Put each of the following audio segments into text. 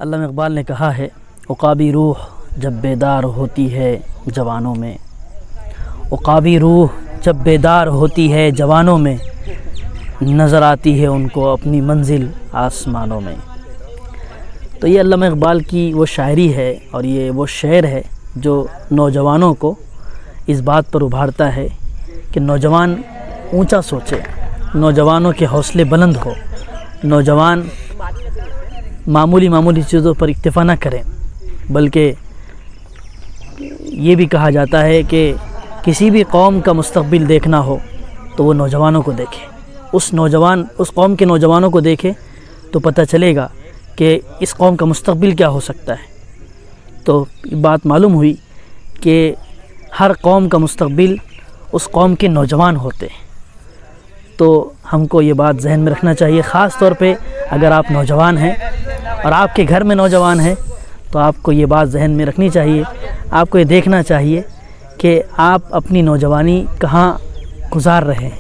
علامہ اقبال نے کہا ہے عقابی روح جب بیدار ہوتی ہے جوانوں میں، عقابی روح جب بیدار ہوتی ہے جوانوں میں، نظر آتی ہے ان کو اپنی منزل آسمانوں میں۔ تو یہ علامہ اقبال کی وہ شاعری ہے اور یہ وہ شعر ہے جو نوجوانوں کو اس بات پر ابھارتا ہے کہ نوجوان اونچا سوچے، نوجوانوں کے حوصلے بلند ہو، نوجوان معمولی چیزوں پر اکتفا نہ کریں، بلکہ یہ بھی کہا جاتا ہے کہ کسی بھی قوم کا مستقبل دیکھنا ہو تو وہ نوجوانوں کو دیکھے، اس قوم کے نوجوانوں کو دیکھے تو پتہ چلے گا کہ اس قوم کا مستقبل کیا ہو سکتا ہے۔ تو بات معلوم ہوئی کہ ہر قوم کا مستقبل اس قوم کے نوجوان ہوتے ہیں۔ تو ہم کو یہ بات ذہن میں رکھنا چاہیے، خاص طور پہ اگر آپ نوجوان ہیں اور آپ کے گھر میں نوجوان ہیں تو آپ کو یہ بات ذہن میں رکھنی چاہیے، آپ کو یہ دیکھنا چاہیے کہ آپ اپنی نوجوانی کہاں گزار رہے ہیں،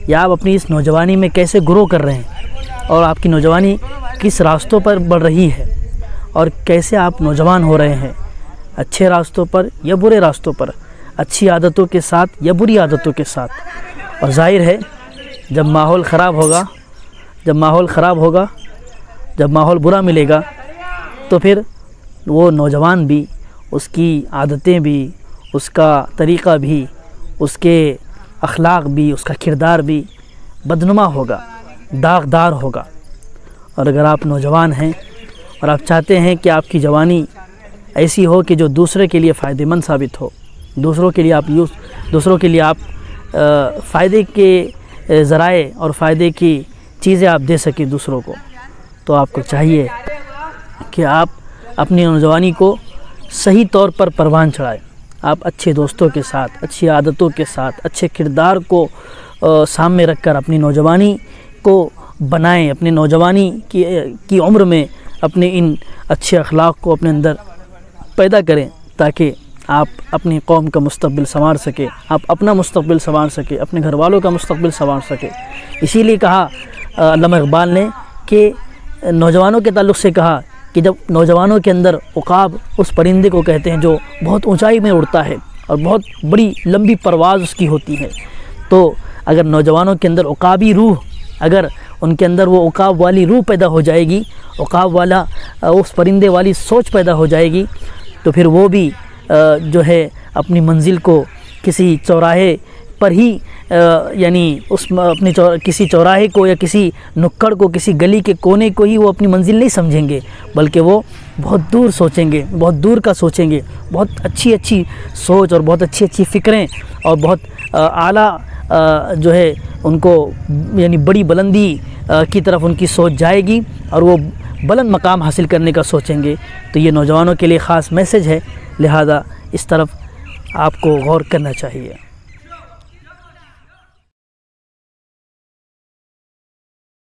یا آپ اپنی اس نوجوانی میں کیسے گرو کر رہے ہیں، اور آپ کی نوجوانی کس راستوں پر بڑھ رہی ہے، اور کیسے آپ نوجوان ہو رہے ہیں، اچھے راستوں پر یا برے راستوں پر، اچھی عادتوں کے ساتھ یا بری عادتوں کے ساتھ۔ اور ظاہر ہے جب ماحول خراب ہوگا، جب ماحول برا ملے گا تو پھر وہ نوجوان بھی، اس کی عادتیں بھی، اس کا طریقہ بھی، اس کے اخلاق بھی، اس کا کردار بھی بدنما ہوگا، داغدار ہوگا۔ اور اگر آپ نوجوان ہیں اور آپ چاہتے ہیں کہ آپ کی جوانی ایسی ہو کہ جو دوسرے کے لیے فائدہ مند ثابت ہو، دوسروں کے لیے آپ فائدے کے ذرائع اور فائدے کی چیزیں آپ دے سکیں دوسروں کو، تو آپ کو چاہیے کہ آپ اپنی نوجوانی کو صحیح طور پر پروان چڑھائیں۔ آپ اچھے دوستوں کے ساتھ، اچھی عادتوں کے ساتھ، اچھے کردار کو سامنے رکھ کر اپنی نوجوانی کو بنائیں، اپنی نوجوانی کی عمر میں اپنے ان اچھے اخلاق کو اپنے اندر پیدا کریں، تاکہ آپ اپنی قوم کا مستقبل سنوار سکے، آپ اپنا مستقبل سنوار سکے، اپنے گھر والوں کا مستقبل سنوار سکے۔ اسی لیے کہا علامہ اقبال نے کہ نوجوانوں کے تعلق سے کہا کہ جب نوجوانوں کے اندر عقاب اس پرندے کو کہتے ہیں جو بہت اونچائی میں اڑتا ہے اور بہت بڑی لمبی پرواز اس کی ہوتی ہے، تو اگر نوجوانوں کے اندر عقابی روح، اگر ان کے اندر وہ عقاب والی روح پیدا ہو جائے گی، عقاب والا اس پرندے والی سوچ پیدا ہو جائے گی، تو پھر وہ بھی جو ہے اپنی منزل کو کسی چوراہے پر ہی یعنی کسی چوراہے کو یا کسی نکڑ کو، کسی گلی کے کونے کو ہی وہ اپنی منزل نہیں سمجھیں گے، بلکہ وہ بہت دور سوچیں گے، بہت دور کا سوچیں گے، بہت اچھی سوچ اور بہت اچھی فکریں اور بہت اعلیٰ جو ہے ان کو یعنی بڑی بلندی کی طرف ان کی سوچ جائے گی اور وہ بلند مقام حاصل کرنے کا سوچیں گے۔ تو یہ نوجوانوں کے لیے خاص میسج ہے، لہذا اس طرف آپ کو غور کرنا چاہیے۔